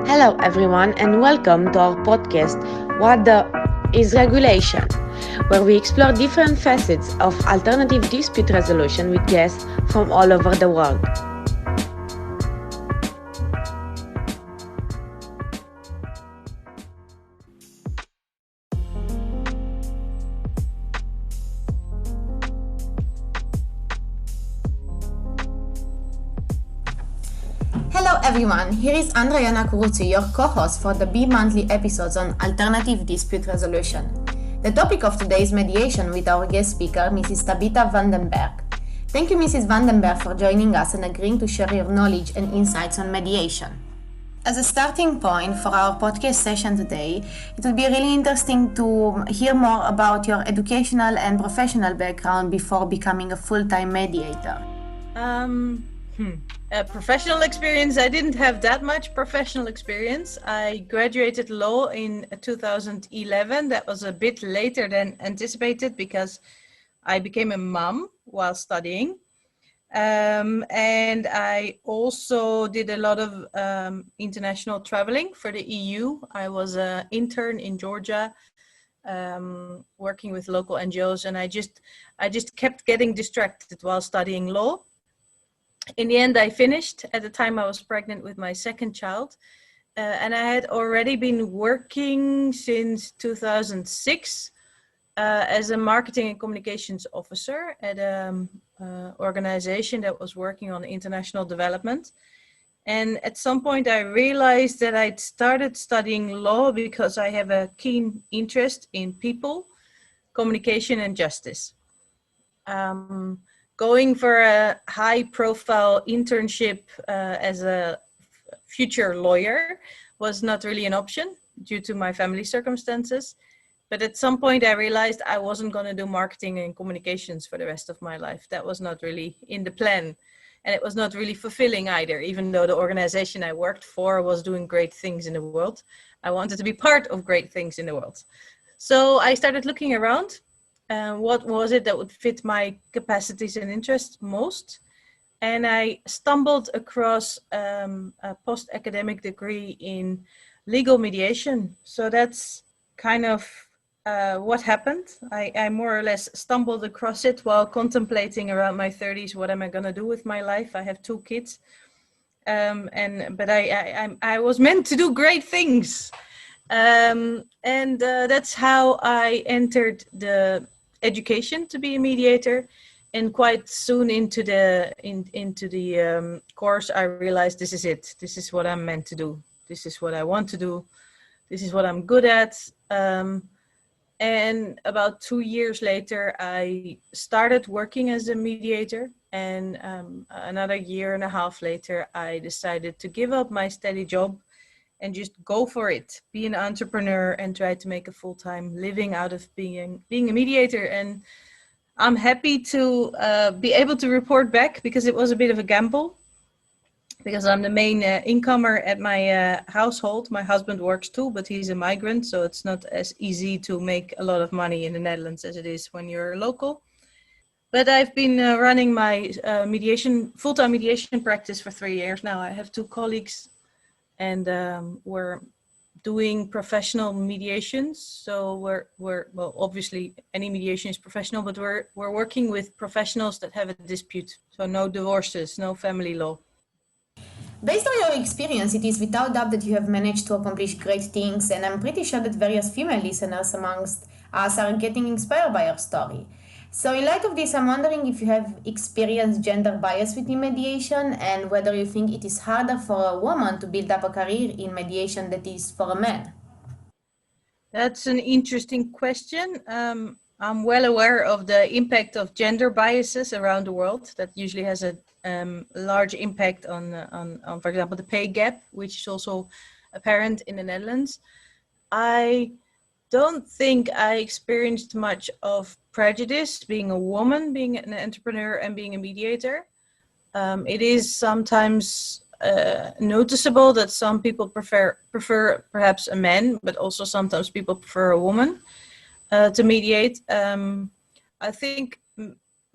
Hello everyone and welcome to our podcast What the is Regulation, where we explore different facets of alternative dispute resolution with guests from all over the world. Hello everyone, here is Andra Curutiu, your co-host for the bi-monthly episodes on alternative dispute resolution. The topic of today is mediation with our guest speaker, Mrs. Tabitha Berg. Thank you, Mrs. Berg, for joining us and agreeing to share your knowledge and insights on mediation. As a starting point for our podcast session today, it will be really interesting to hear more about your educational and professional background before becoming a full-time mediator. Professional experience, I didn't have that much professional experience. I graduated law in 2011. That was a bit later than anticipated because I became a mom while studying. And I also did a lot of international traveling for the EU. I was an intern in Georgia, working with local NGOs, and I just kept getting distracted while studying law. In the end, I finished. At the time, I was pregnant with my second child, and I had already been working since 2006 as a marketing and communications officer at an organization that was working on international development. And at some point, I realized that I'd started studying law because I have a keen interest in people, communication, and justice. Going for a high-profile internship as a future lawyer was not really an option due to my family circumstances. But at some point, I realized I wasn't going to do marketing and communications for the rest of my life. That was not really in the plan. And it was not really fulfilling either, even though the organization I worked for was doing great things in the world. I wanted to be part of great things in the world. So I started looking around. What was it that would fit my capacities and interests most? And I stumbled across a post-academic degree in legal mediation. So that's kind of what happened. I more or less stumbled across it while contemplating around my 30s, what am I going to do with my life? I have 2 kids. But I was meant to do great things. That's how I entered the education to be a mediator, and quite soon into the course I realized this is it. This is what I'm meant to do. This is what I want to do. This is what I'm good at. And about 2 years later, I started working as a mediator, and another year and a half later, I decided to give up my steady job and just go for it, be an entrepreneur and try to make a full-time living out of being a mediator. And I'm happy to be able to report back, because it was a bit of a gamble, because I'm the main incomer at my household. My husband works too, but he's a migrant, so it's not as easy to make a lot of money in the Netherlands as it is when you're local. But I've been running my full-time mediation practice for 3 years now. I have 2 colleagues, and we're doing professional mediations. So we're well, obviously any mediation is professional, but we're working with professionals that have a dispute. So no divorces, no family law. Based on your experience, it is without doubt that you have managed to accomplish great things, and I'm pretty sure that various female listeners amongst us are getting inspired by your story. So in light of this, I'm wondering if you have experienced gender bias within mediation, and whether you think it is harder for a woman to build up a career in mediation than it is for a man. That's an interesting question. I'm well aware of the impact of gender biases around the world. That usually has a large impact on, for example, the pay gap, which is also apparent in the Netherlands. I don't think I experienced much of prejudice being a woman, being an entrepreneur, and being a mediator. It is sometimes noticeable that some people prefer perhaps a man, but also sometimes people prefer a woman to mediate. I think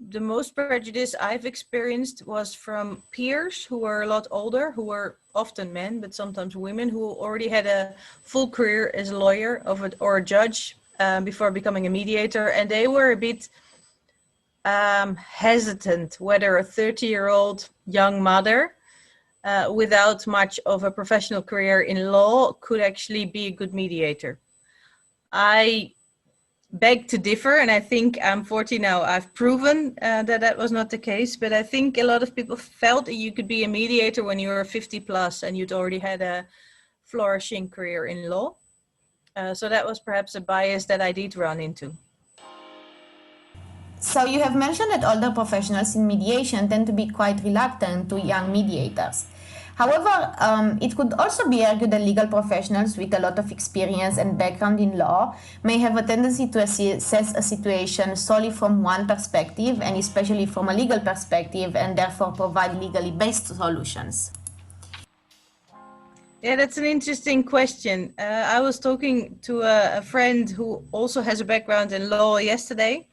the most prejudice I've experienced was from peers who were a lot older, who were often men, but sometimes women, who already had a full career as a lawyer or a judge before becoming a mediator. And they were a bit hesitant whether a 30-year-old young mother without much of a professional career in law could actually be a good mediator. I beg to differ, and I think I'm 40 now. I've proven that was not the case, but I think a lot of people felt that you could be a mediator when you were 50 plus and you'd already had a flourishing career in law. So that was perhaps a bias that I did run into. So you have mentioned that older professionals in mediation tend to be quite reluctant to young mediators. However, it could also be argued that legal professionals with a lot of experience and background in law may have a tendency to assess a situation solely from one perspective, and especially from a legal perspective, and therefore provide legally based solutions. Yeah, that's an interesting question. I was talking to a friend who also has a background in law yesterday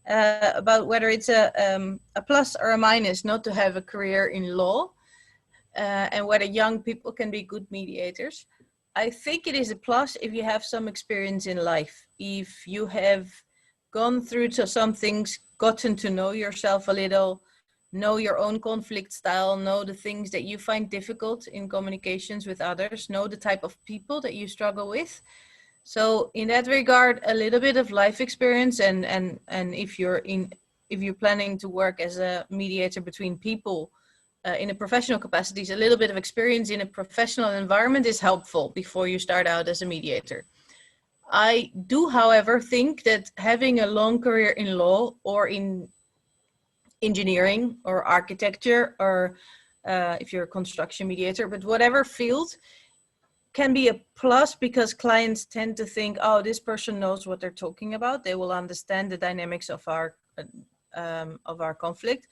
about whether it's a plus or a minus not to have a career in law. And whether young people can be good mediators. I think it is a plus if you have some experience in life. If you have gone through some things, gotten to know yourself a little, know your own conflict style, know the things that you find difficult in communications with others, know the type of people that you struggle with. So in that regard, a little bit of life experience, and if you're planning to work as a mediator between people, in a professional capacity, a little bit of experience in a professional environment is helpful before you start out as a mediator. I do, however, think that having a long career in law or in engineering or architecture, or if you're a construction mediator, but whatever field, can be a plus, because clients tend to think, oh, this person knows what they're talking about. They will understand the dynamics of our conflict.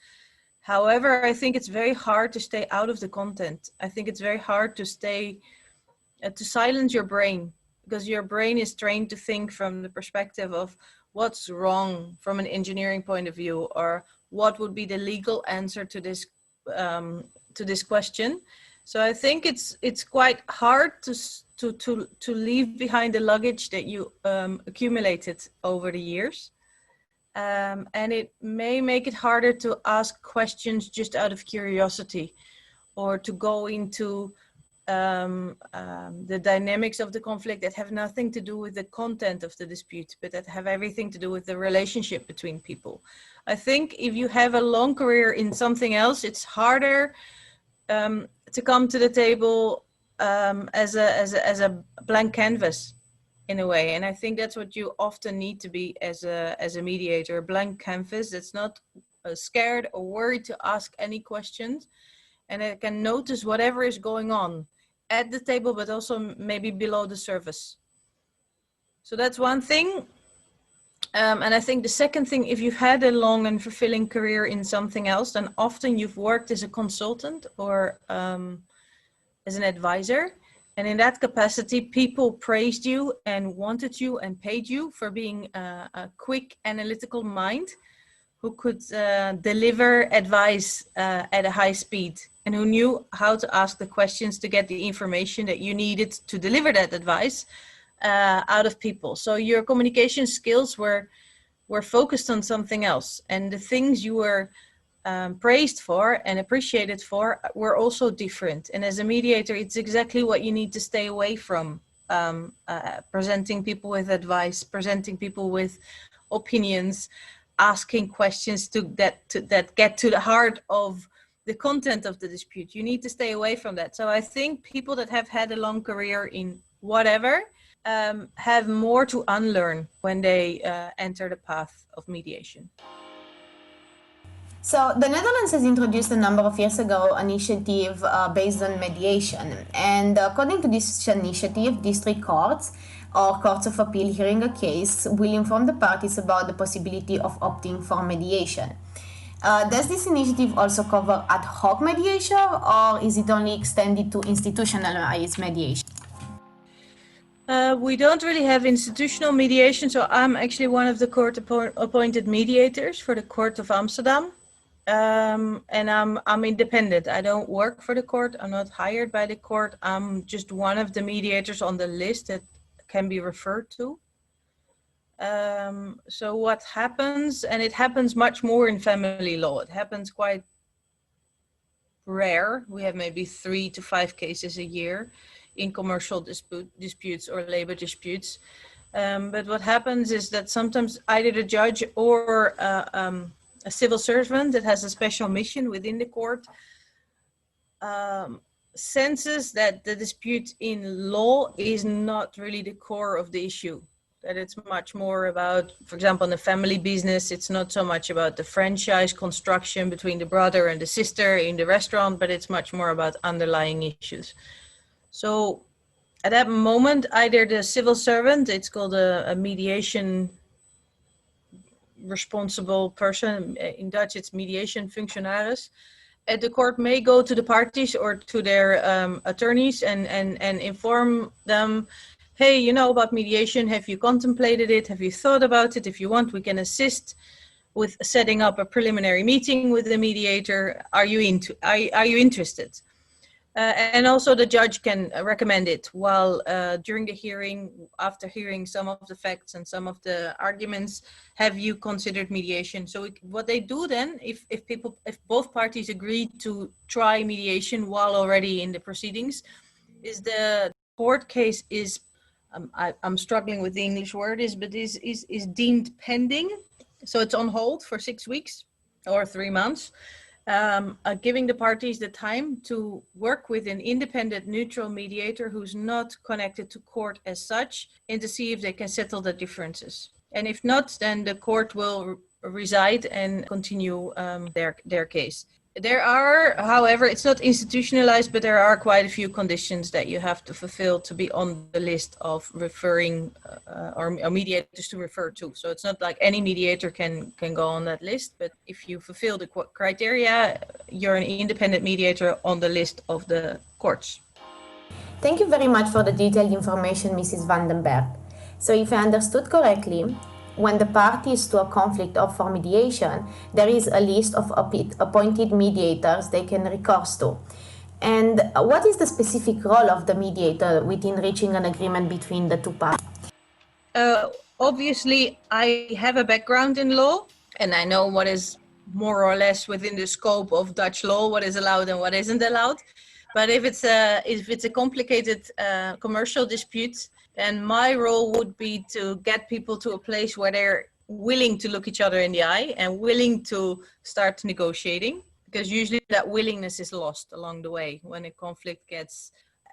However, I think it's very hard to stay out of the content. I think it's very hard to to silence your brain, because your brain is trained to think from the perspective of what's wrong from an engineering point of view, or what would be the legal answer to this question. So I think it's quite hard to leave behind the luggage that you accumulated over the years. And it may make it harder to ask questions just out of curiosity, or to go into the dynamics of the conflict that have nothing to do with the content of the dispute, but that have everything to do with the relationship between people. I think if you have a long career in something else, it's harder to come to the table as a blank canvas, in a way. And I think that's what you often need to be as a mediator, a blank canvas that's not scared or worried to ask any questions, and it can notice whatever is going on at the table, but also maybe below the surface. So that's one thing. And I think the second thing, if you've had a long and fulfilling career in something else, then often you've worked as a consultant or as an advisor. And in that capacity, people praised you and wanted you and paid you for being a quick analytical mind who could deliver advice at a high speed, and who knew how to ask the questions to get the information that you needed to deliver that advice out of people. So your communication skills were focused on something else, and the things you were praised for and appreciated for were also different. And as a mediator, it's exactly what you need to stay away from, presenting people with advice, presenting people with opinions, asking questions that get to the heart of the content of the dispute. You need to stay away from that. So I think people that have had a long career in whatever have more to unlearn when they enter the path of mediation. So the Netherlands has introduced a number of years ago an initiative based on mediation. And according to this initiative, district courts or courts of appeal hearing a case will inform the parties about the possibility of opting for mediation. Does this initiative also cover ad hoc mediation, or is it only extended to institutionalized mediation? We don't really have institutional mediation, so I'm actually one of the court-appointed mediators for the Court of Amsterdam, and I'm independent. I don't work for the court. I'm not hired by the court. I'm just one of the mediators on the list that can be referred to. So what happens, and it happens much more in family law. It happens quite rare. We have maybe 3 to 5 cases a year in commercial disputes or labor disputes. But what happens is that sometimes either the judge or a civil servant that has a special mission within the court senses that the dispute in law is not really the core of the issue. That it's much more about, for example, in the family business, it's not so much about the franchise construction between the brother and the sister in the restaurant, but it's much more about underlying issues. So at that moment, either the civil servant, it's called a mediation responsible person. In Dutch, it's mediation functionaris. At the court may go to the parties or to their attorneys and inform them, hey, you know about mediation, have you contemplated it? Have you thought about it? If you want, we can assist with setting up a preliminary meeting with the mediator. Are you interested? And also the judge can recommend it while during the hearing, after hearing some of the facts and some of the arguments, have you considered mediation? So what they do then, if both parties agree to try mediation while already in the proceedings, is the court case is, I'm struggling with the English word, is deemed pending. So it's on hold for 6 weeks or 3 months. Giving the parties the time to work with an independent, neutral mediator who's not connected to court as such, and to see if they can settle the differences. And if not, then the court will reside and continue their case. There are, however, it's not institutionalized, but there are quite a few conditions that you have to fulfill to be on the list of referring or mediators to refer to. So it's not like any mediator can go on that list, but if you fulfill the criteria, you're an independent mediator on the list of the courts. Thank you very much for the detailed information, Mrs. van den Berg. So if I understood correctly, when the parties to a conflict opt for mediation, there is a list of appointed mediators they can recourse to. And what is the specific role of the mediator within reaching an agreement between the two parties? Obviously, I have a background in law, and I know what is more or less within the scope of Dutch law, what is allowed and what isn't allowed. But if it's a complicated commercial dispute, then my role would be to get people to a place where they're willing to look each other in the eye and willing to start negotiating, because usually that willingness is lost along the way when a conflict gets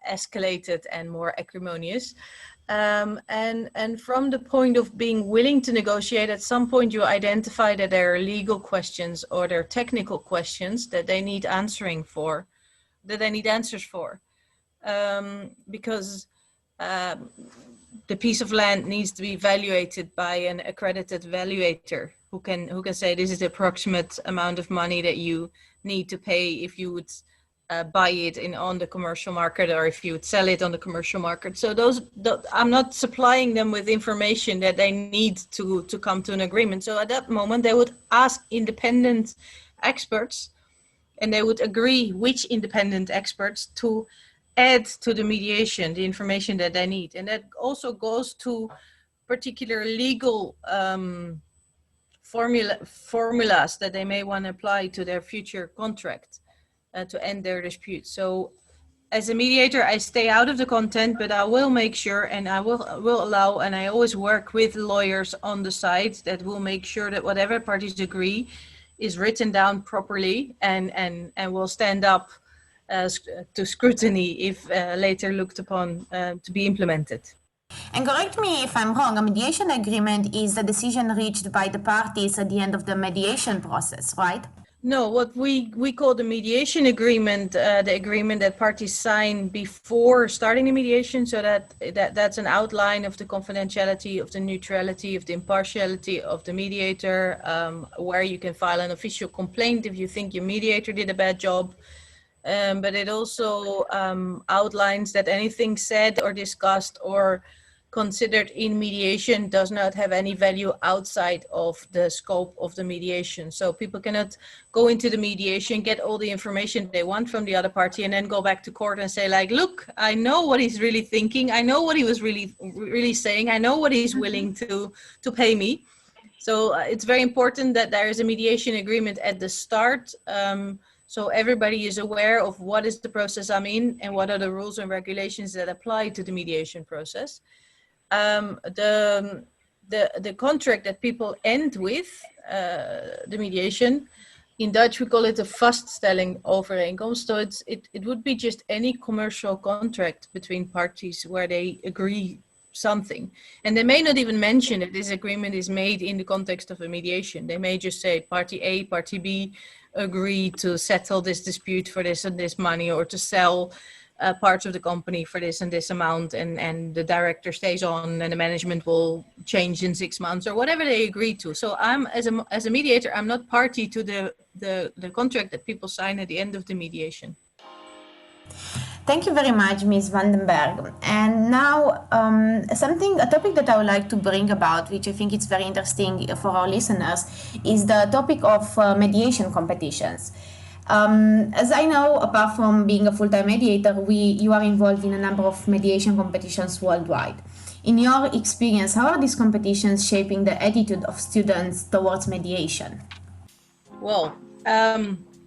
escalated and more acrimonious. And from the point of being willing to negotiate, at some point you identify that there are legal questions or there are technical questions that they need answers for. Because the piece of land needs to be evaluated by an accredited valuator who can say this is the approximate amount of money that you need to pay if you would buy it on the commercial market, or if you would sell it on the commercial market. So I'm not supplying them with information that they need to come to an agreement. So at that moment they would ask independent experts, and they would agree which independent experts to add to the mediation, the information that they need. And that also goes to particular legal formulas that they may want to apply to their future contract to end their dispute. So as a mediator, I stay out of the content, but I will make sure, and I will allow, and I always work with lawyers on the side that will make sure that whatever parties agree is written down properly and will stand up to scrutiny if later looked upon to be implemented. And correct me if I'm wrong, a mediation agreement is a decision reached by the parties at the end of the mediation process, right? No, what we call the mediation agreement, the agreement that parties sign before starting the mediation, so that's an outline of the confidentiality, of the neutrality, of the impartiality of the mediator, where you can file an official complaint if you think your mediator did a bad job. But it also outlines that anything said or discussed or considered in mediation does not have any value outside of the scope of the mediation. So people cannot go into the mediation, get all the information they want from the other party, and then go back to court and say, like, look, I know what he's really thinking. I know what he was really saying. I know what he's willing to pay me. So it's very important that there is a mediation agreement at the start. So everybody is aware of what is the process I'm in and what are the rules and regulations that apply to the mediation process. The contract that people end with, the mediation, in Dutch we call it a vaststelling overeenkomst. So it would be just any commercial contract between parties where they agree something. And they may not even mention that this agreement is made in the context of a mediation. They may just say party A, party B agree to settle this dispute for this and this money, or to sell parts of the company for this and this amount, and the director stays on and the management will change in 6 months, or whatever they agree to. So I'm, as a mediator, I'm not party to the contract that people sign at the end of the mediation. Thank you very much, Ms. Vandenberg. And now, a topic that I would like to bring about, which I think is very interesting for our listeners, is the topic of mediation competitions. As I know, apart from being a full-time mediator, you are involved in a number of mediation competitions worldwide. In your experience, how are these competitions shaping the attitude of students towards mediation? Well,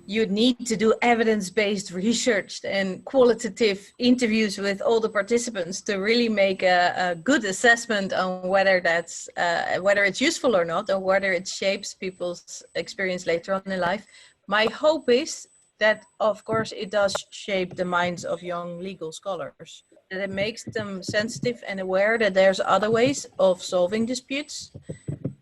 you need to do evidence-based research and qualitative interviews with all the participants to really make a good assessment on whether that's whether it's useful or not, or whether it shapes people's experience later on in life. My hope is that, of course, it does shape the minds of young legal scholars, that it makes them sensitive and aware that there's other ways of solving disputes,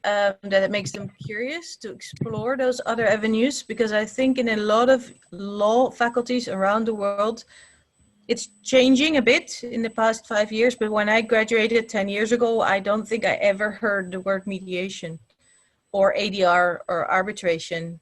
that it makes them curious to explore those other avenues, because I think in a lot of law faculties around the world, it's changing a bit in the past 5 years, but when I graduated 10 years ago, I don't think I ever heard the word mediation or ADR or arbitration.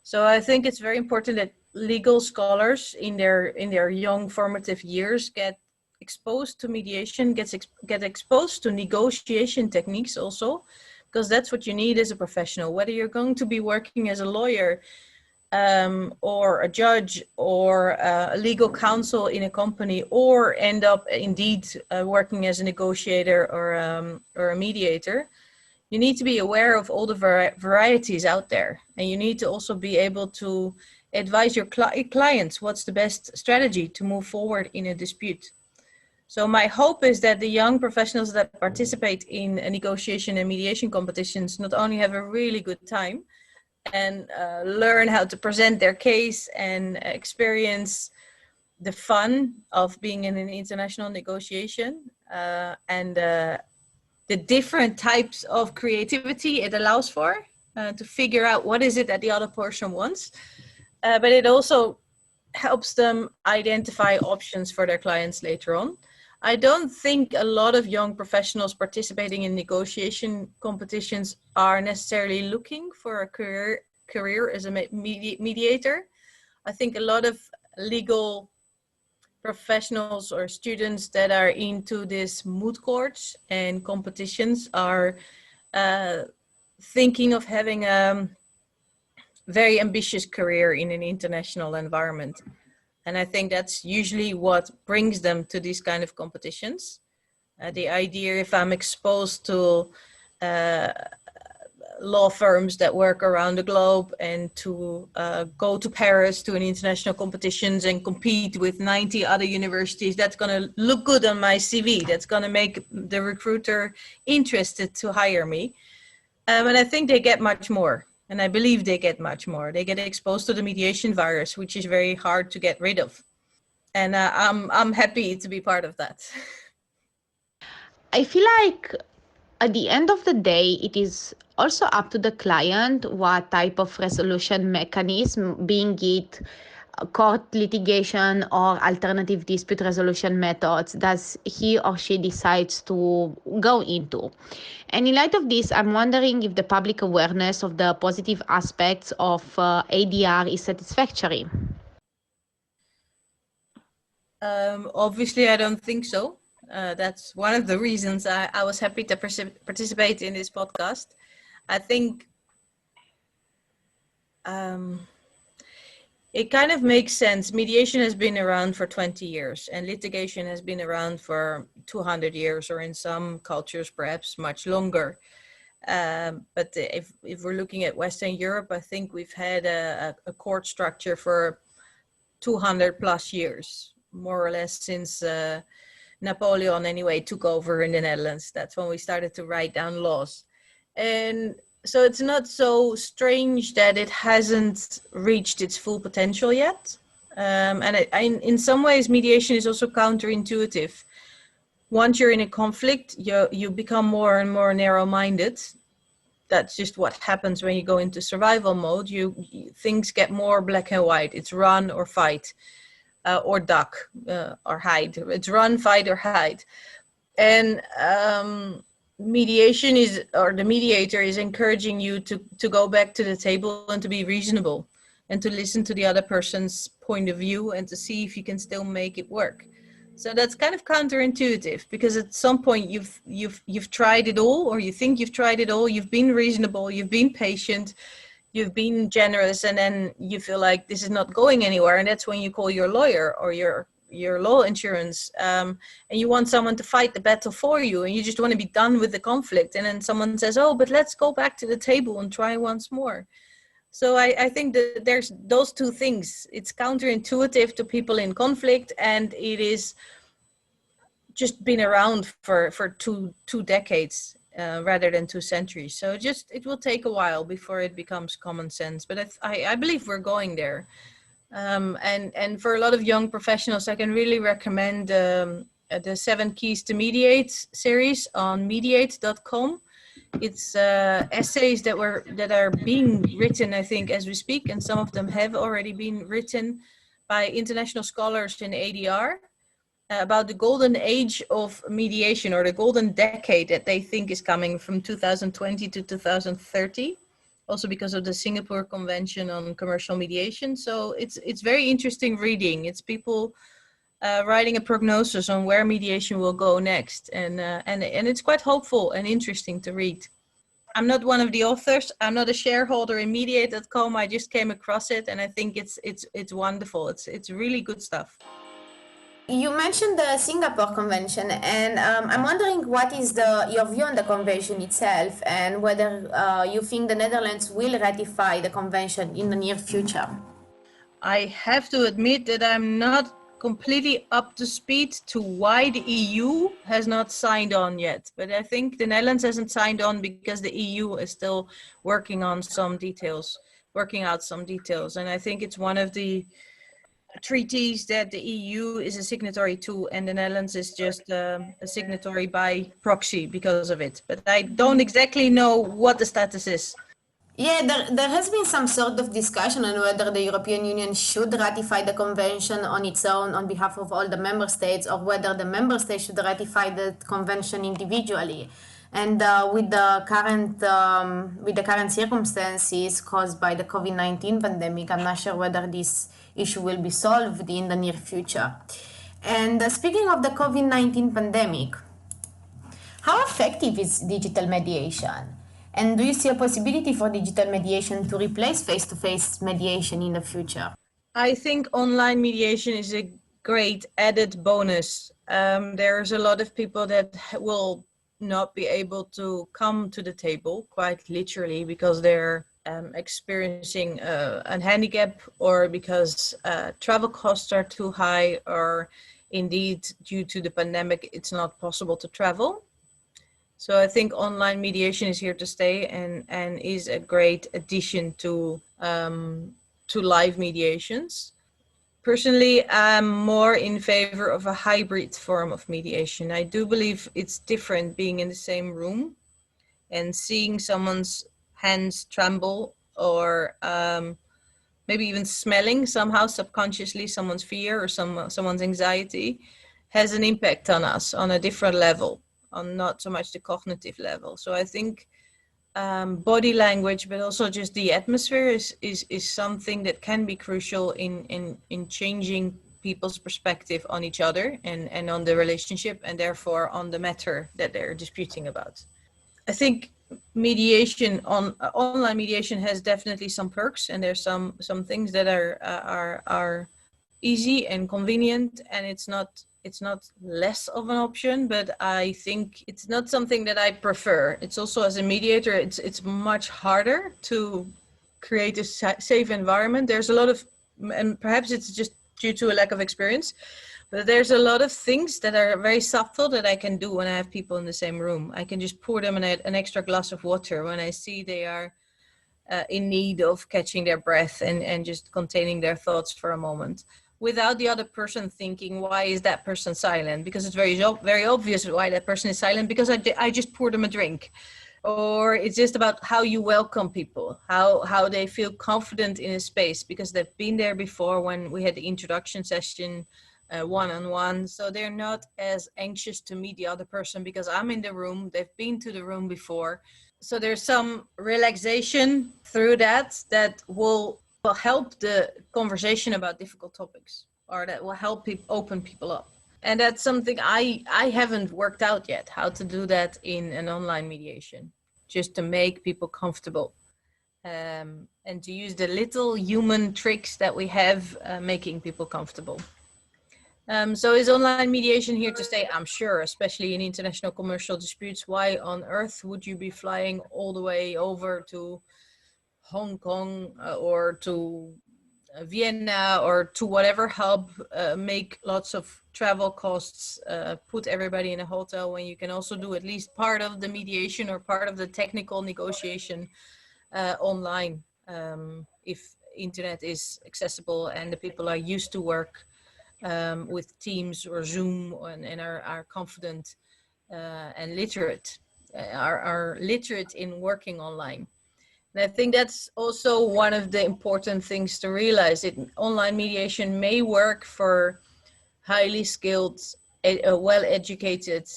So I think it's very important that legal scholars in their young formative years get exposed to mediation, get exposed to negotiation techniques also, because that's what you need as a professional. Whether you're going to be working as a lawyer or a judge or a legal counsel in a company, or end up indeed working as a negotiator or a mediator, you need to be aware of all the varieties out there. And you need to also be able to advise your clients what's the best strategy to move forward in a dispute. So my hope is that the young professionals that participate in negotiation and mediation competitions not only have a really good time and learn how to present their case and experience the fun of being in an international negotiation and the different types of creativity it allows for to figure out what is it that the other person wants. But it also helps them identify options for their clients later on. I don't think a lot of young professionals participating in negotiation competitions are necessarily looking for a career as a mediator. I think a lot of legal professionals or students that are into this moot courts and competitions are thinking of having a very ambitious career in an international environment. And I think that's usually what brings them to these kind of competitions. The idea, if I'm exposed to law firms that work around the globe and to go to Paris to an international competitions and compete with 90 other universities, that's going to look good on my CV. That's going to make the recruiter interested to hire me. And I think they get much more. And I believe they get much more. They get exposed to the mediation virus, which is very hard to get rid of. And I'm happy to be part of that. I feel like at the end of the day, it is also up to the client what type of resolution mechanism, being it court litigation or alternative dispute resolution methods, does he or she decides to go into. And in light of this, I'm wondering if the public awareness of the positive aspects of ADR is satisfactory. Obviously, I don't think so. That's one of the reasons I was happy to participate in this podcast. I think it kind of makes sense. Mediation has been around for 20 years and litigation has been around for 200 years, or in some cultures perhaps much longer. But if we're looking at Western Europe, I think we've had a court structure for 200 plus years, more or less since Napoleon anyway took over in the Netherlands. That's when we started to write down laws. And so it's not so strange that it hasn't reached its full potential yet. In some ways, mediation is also counterintuitive. Once you're in a conflict, you become more and more narrow-minded. That's just what happens when you go into survival mode. Things get more black and white. It's run or fight, or duck, or hide. It's run, fight, or hide. And mediation the mediator is encouraging you to go back to the table and to be reasonable and to listen to the other person's point of view and to see if you can still make it work. So that's kind of counterintuitive, because at some point you've tried it all, or you think you've tried it all. You've been reasonable, you've been patient, you've been generous, and then you feel like this is not going anywhere. And that's when you call your lawyer or your law insurance, and you want someone to fight the battle for you, and you just want to be done with the conflict. And then someone says, oh, but let's go back to the table and try once more. So I think that there's those two things. It's counterintuitive to people in conflict, and it is just been around for two decades rather than 2 centuries. So it will take a while before it becomes common sense. But I believe we're going there. And for a lot of young professionals, I can really recommend the 7 Keys to Mediate series on mediate.com. It's essays that are being written, I think, as we speak, and some of them have already been written by international scholars in ADR about the golden age of mediation, or the golden decade that they think is coming from 2020 to 2030. Also because of the Singapore Convention on Commercial Mediation. So it's very interesting reading. It's people writing a prognosis on where mediation will go next. And it's quite hopeful and interesting to read. I'm not one of the authors. I'm not a shareholder in mediate.com. I just came across it, and I think it's wonderful. It's really good stuff. You mentioned the Singapore Convention, and I'm wondering what is your view on the convention itself, and whether you think the Netherlands will ratify the convention in the near future. I have to admit that I'm not completely up to speed to why the EU has not signed on yet. But I think the Netherlands hasn't signed on because the EU is still working out some details. And I think it's one of the treaties that the EU is a signatory to, and the Netherlands is just a signatory by proxy because of it. But I don't exactly know what the status is. Yeah, there has been some sort of discussion on whether the European Union should ratify the convention on its own on behalf of all the member states, or whether the member states should ratify the convention individually. And with the current circumstances caused by the COVID-19 pandemic, I'm not sure whether this issue will be solved in the near future. And speaking of the COVID-19 pandemic, how effective is digital mediation? And do you see a possibility for digital mediation to replace face-to-face mediation in the future? I think online mediation is a great added bonus. There's a lot of people that will not be able to come to the table, quite literally, because they're experiencing a handicap, or because travel costs are too high, or indeed due to the pandemic it's not possible to travel. So I think online mediation is here to stay, and is a great addition to live mediations. Personally, I'm more in favor of a hybrid form of mediation. I do believe it's different being in the same room and seeing someone's hands tremble, or maybe even smelling somehow subconsciously someone's fear or someone's anxiety has an impact on us on a different level, on not so much the cognitive level. So I think body language, but also just the atmosphere is something that can be crucial in changing people's perspective on each other and on the relationship, and therefore on the matter that they're disputing about. I think mediation online mediation has definitely some perks, and there's some things that are easy and convenient, and it's not less of an option, but I think it's not something that I prefer. It's also, as a mediator, it's much harder to create a safe environment. There's a lot of, and perhaps it's just due to a lack of experience, but there's a lot of things that are very subtle that I can do when I have people in the same room. I can just pour them an extra glass of water when I see they are in need of catching their breath and just containing their thoughts for a moment, without the other person thinking, why is that person silent? Because it's very obvious why that person is silent, because I just poured them a drink. Or it's just about how you welcome people, how they feel confident in a space, because they've been there before when we had the introduction session one-on-one. So they're not as anxious to meet the other person because I'm in the room, they've been to the room before. So there's some relaxation through that will help the conversation about difficult topics, or that will help open people up. And that's something I haven't worked out yet, how to do that in an online mediation, just to make people comfortable and to use the little human tricks that we have making people comfortable. So is online mediation here to stay? I'm sure, especially in international commercial disputes. Why on earth would you be flying all the way over to Hong Kong or to Vienna or to whatever hub, make lots of travel costs, put everybody in a hotel, when you can also do at least part of the mediation or part of the technical negotiation online, if internet is accessible and the people are used to work with Teams or Zoom and are confident and literate, are literate in working online. And I think that's also one of the important things to realize. Online mediation may work for highly skilled, well-educated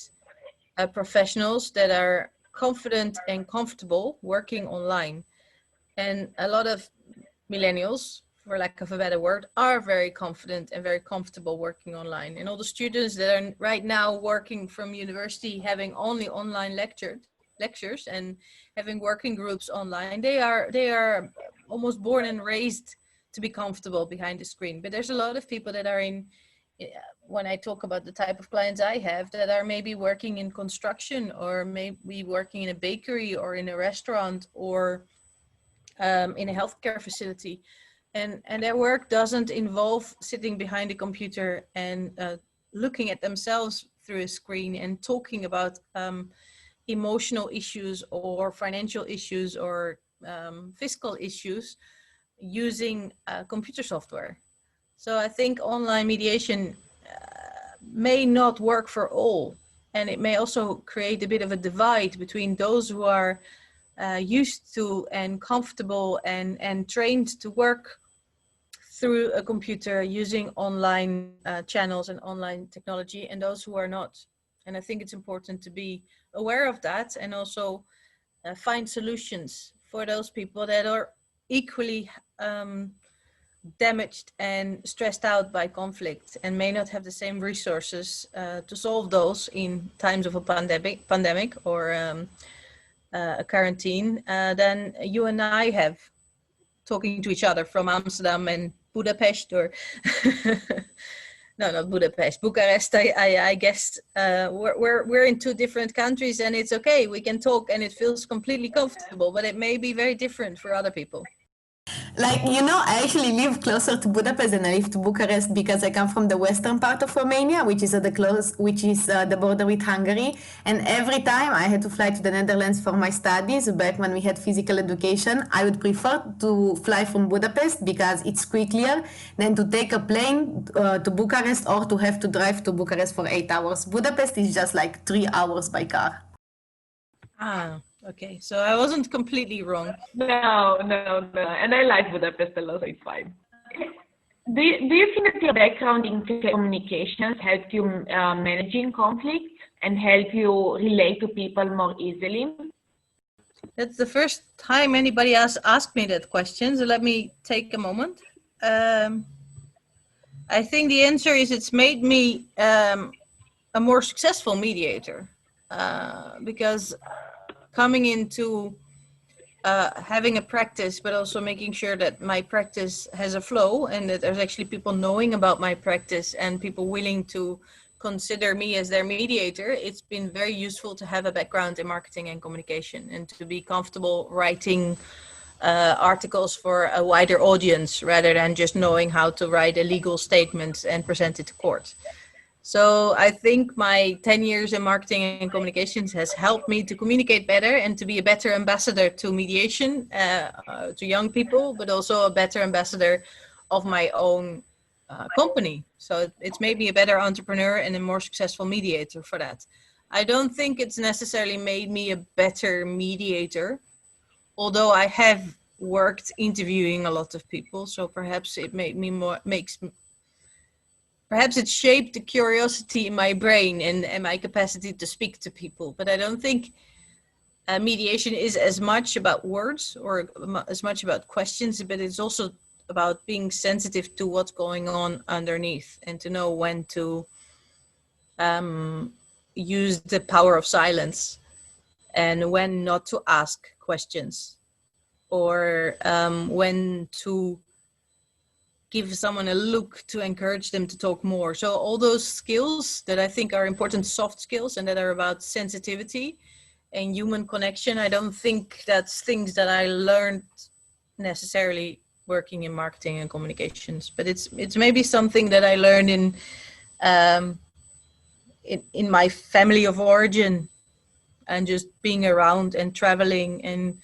professionals that are confident and comfortable working online. And a lot of millennials, for lack of a better word, are very confident and very comfortable working online. And all the students that are right now working from university, having only online lectures and having working groups online, they are almost born and raised to be comfortable behind the screen. But there's a lot of people that are in, when I talk about the type of clients I have, that are maybe working in construction, or maybe working in a bakery or in a restaurant, or in a healthcare facility, and their work doesn't involve sitting behind a computer and looking at themselves through a screen and talking about emotional issues or financial issues or fiscal issues using computer software. So I think online mediation may not work for all, and it may also create a bit of a divide between those who are used to and comfortable and trained to work through a computer using online channels and online technology, and those who are not. And I think it's important to be aware of that, and also find solutions for those people that are equally damaged and stressed out by conflict and may not have the same resources to solve those in times of a pandemic or a quarantine than you and I have, talking to each other from Amsterdam and Budapest, or no, not Budapest, Bucharest. I guess we're in two different countries, and it's okay. We can talk, and it feels completely comfortable. But it may be very different for other people. Like, I actually live closer to Budapest than I live to Bucharest, because I come from the western part of Romania, which is the border with Hungary. And every time I had to fly to the Netherlands for my studies, back when we had physical education, I would prefer to fly from Budapest because it's quicker than to take a plane to Bucharest, or to have to drive to Bucharest for 8 hours. Budapest is just like 3 hours by car. Okay, so I wasn't completely wrong. No. And I like Budapest a lot, so it's fine. Do you think that your background in communications helped you managing conflict and help you relate to people more easily? That's the first time anybody has asked me that question, so let me take a moment. I think the answer is it's made me a more successful mediator, because coming into having a practice, but also making sure that my practice has a flow and that there's actually people knowing about my practice and people willing to consider me as their mediator, it's been very useful to have a background in marketing and communication and to be comfortable writing articles for a wider audience rather than just knowing how to write a legal statement and present it to court. So I think my 10 years in marketing and communications has helped me to communicate better and to be a better ambassador to mediation, to young people, but also a better ambassador of my own company. So it's made me a better entrepreneur and a more successful mediator for that. I don't think it's necessarily made me a better mediator, although I have worked interviewing a lot of people. So perhaps it made me perhaps it shaped the curiosity in my brain and my capacity to speak to people. But I don't think mediation is as much about words or as much about questions, but it's also about being sensitive to what's going on underneath and to know when to use the power of silence and when not to ask questions, or when to give someone a look to encourage them to talk more. So all those skills that I think are important soft skills and that are about sensitivity and human connection, I don't think that's things that I learned necessarily working in marketing and communications, but it's maybe something that I learned in my family of origin and just being around and traveling and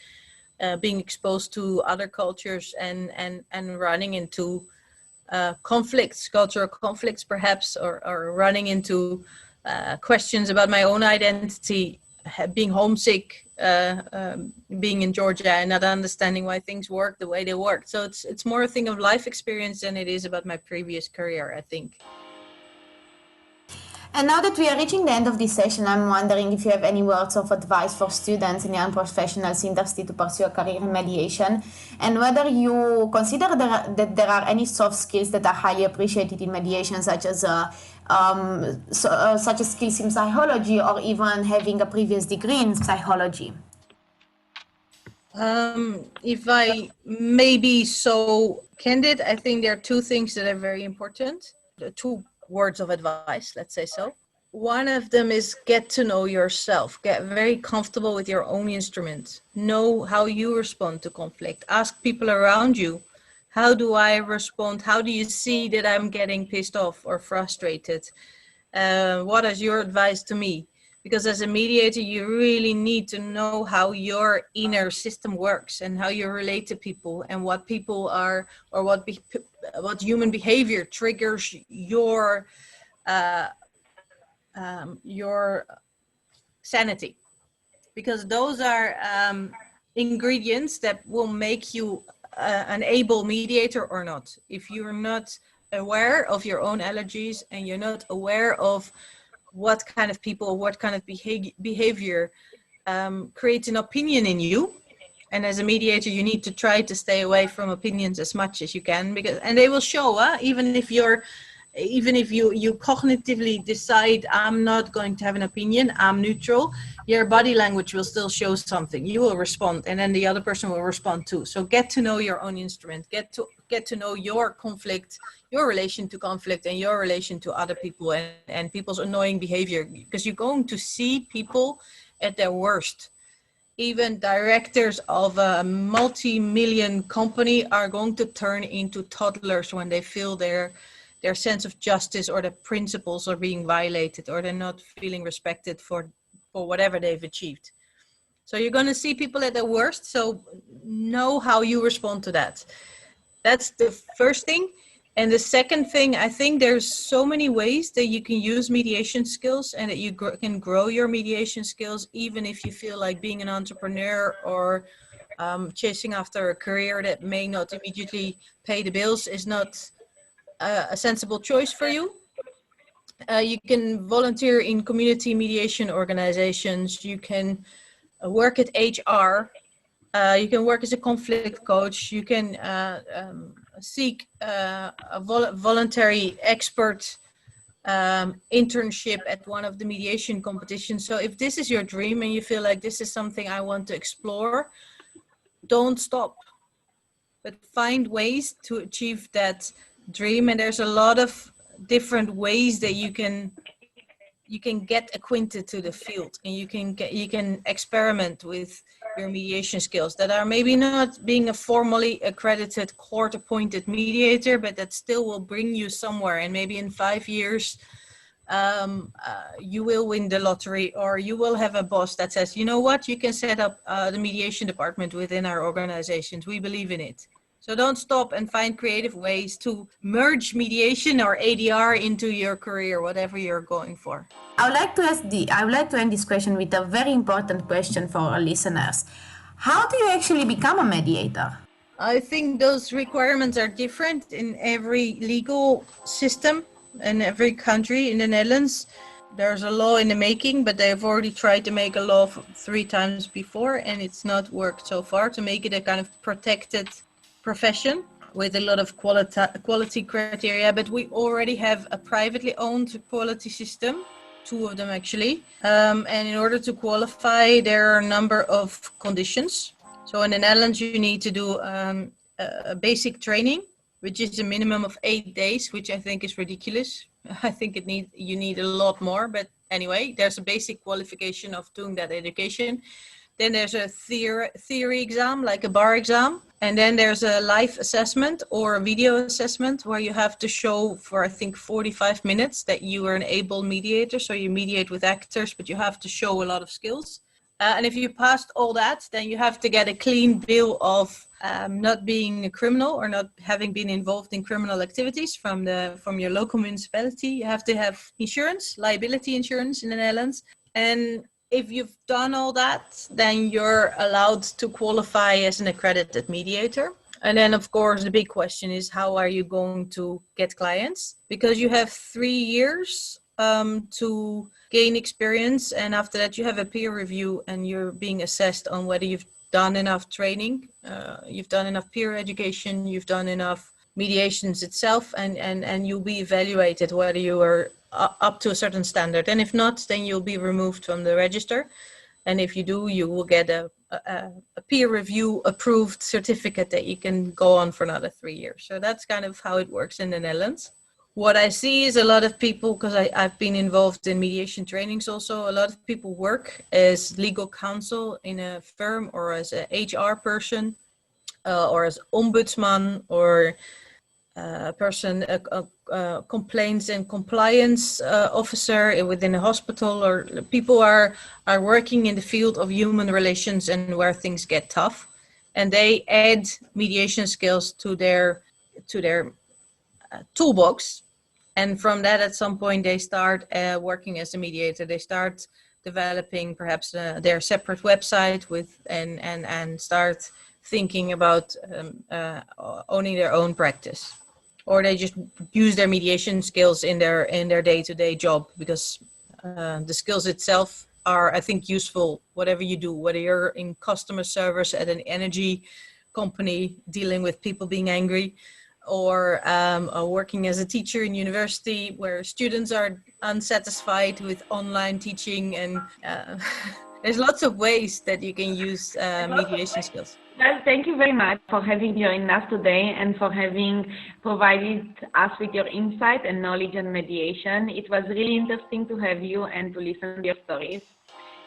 being exposed to other cultures and running into conflicts, cultural conflicts perhaps, or running into questions about my own identity, being homesick, being in Georgia and not understanding why things work the way they work. So it's more a thing of life experience than it is about my previous career, I think. And now that we are reaching the end of this session, I'm wondering if you have any words of advice for students and young professionals interested to pursue a career in mediation, and whether you consider that there are any soft skills that are highly appreciated in mediation, such as skills in psychology or even having a previous degree in psychology. If I may be so candid, I think there are two things that are very important. The two words of advice, let's say so. One of them is get to know yourself, get very comfortable with your own instrument, know how you respond to conflict, ask people around you, how do I respond? How do you see that I'm getting pissed off or frustrated? What is your advice to me? Because as a mediator, you really need to know how your inner system works and how you relate to people and what people are, or what human behavior triggers your sanity. Because those are ingredients that will make you an able mediator or not. If you're not aware of your own allergies and you're not aware of what kind of people, what kind of behavior creates an opinion in you. And as a mediator, you need to try to stay away from opinions as much as you can, and they will show, even if you cognitively decide, I'm not going to have an opinion, I'm neutral, your body language will still show something. You will respond, and then the other person will respond too. So get to know your own instrument, get to know your conflict, your relation to conflict, and your relation to other people and people's annoying behavior, because you're going to see people at their worst. Even directors of a multi-million company are going to turn into toddlers when they feel their sense of justice or the principles are being violated, or they're not feeling respected for whatever they've achieved. So you're going to see people at their worst. So know how you respond to that. That's the first thing. And the second thing, I think there's so many ways that you can use mediation skills and that you can grow your mediation skills, even if you feel like being an entrepreneur or chasing after a career that may not immediately pay the bills is not a sensible choice for you. You can volunteer in community mediation organizations. You can work at HR. You can work as a conflict coach. You can seek a voluntary expert internship at one of the mediation competitions. So if this is your dream and you feel like this is something I want to explore, don't stop, but find ways to achieve that dream. And there's a lot of different ways that you can get acquainted to the field, and you can experiment with your mediation skills that are maybe not being a formally accredited court appointed mediator, but that still will bring you somewhere. And maybe in 5 years you will win the lottery, or you will have a boss that says, you know what, you can set up the mediation department within our organizations. We believe in it. So don't stop and find creative ways to merge mediation or ADR into your career, whatever you're going for. I would like to end this question with a very important question for our listeners. How do you actually become a mediator? I think those requirements are different in every legal system in every country. In the Netherlands, there's a law in the making, but they've already tried to make a law 3 times before, and it's not worked so far to make it a kind of protected profession with a lot of quality criteria. But we already have a privately owned quality system, 2 of them actually. And in order to qualify, there are a number of conditions. So in the Netherlands, you need to do a basic training, which is a minimum of 8 days, which I think is ridiculous. I think you need a lot more. But anyway, there's a basic qualification of doing that education. Then there's a theory exam, like a bar exam. And then there's a live assessment or a video assessment where you have to show for, I think, 45 minutes that you are an able mediator. So you mediate with actors, but you have to show a lot of skills. And if you passed all that, then you have to get a clean bill of not being a criminal or not having been involved in criminal activities from your local municipality. You have to have insurance, liability insurance in the Netherlands. And if you've done all that, then you're allowed to qualify as an accredited mediator. And then, of course, the big question is, how are you going to get clients? Because you have 3 years to gain experience. And after that, you have a peer review and you're being assessed on whether you've done enough training, you've done enough peer education, you've done enough mediations itself, and you'll be evaluated whether you are up to a certain standard. And if not, then you'll be removed from the register. And if you do, you will get a peer review approved certificate that you can go on for another 3 years. So that's kind of how it works in the Netherlands. What I see is a lot of people, because I've been involved in mediation trainings also, a lot of people work as legal counsel in a firm, or as an HR person, or as ombudsman, or a person, a complaints and compliance officer within a hospital, or people are working in the field of human relations and where things get tough, and they add mediation skills to their toolbox. And from that, at some point, they start working as a mediator. They start developing perhaps their separate website and start thinking about owning their own practice. Or they just use their mediation skills in their day-to-day job, because the skills itself are, I think, useful whatever you do, whether you're in customer service at an energy company dealing with people being angry, or working as a teacher in university where students are unsatisfied with online teaching. And there's lots of ways that you can use mediation skills. Well, thank you very much for having joined us today and for having provided us with your insight and knowledge on mediation. It was really interesting to have you and to listen to your stories.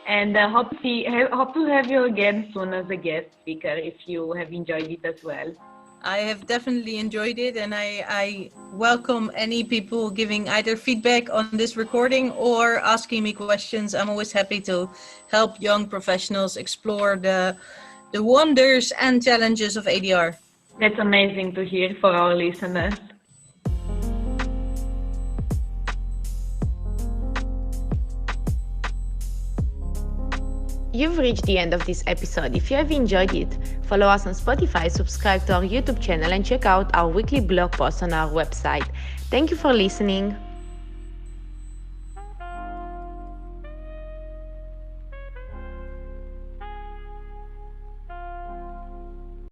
And hope to have you again soon as a guest speaker if you have enjoyed it as well. I have definitely enjoyed it, and I welcome any people giving either feedback on this recording or asking me questions. I'm always happy to help young professionals explore the wonders and challenges of ADR. That's amazing to hear for our listeners. You've reached the end of this episode. If you have enjoyed it, follow us on Spotify, subscribe to our YouTube channel, and check out our weekly blog posts on our website. Thank you for listening.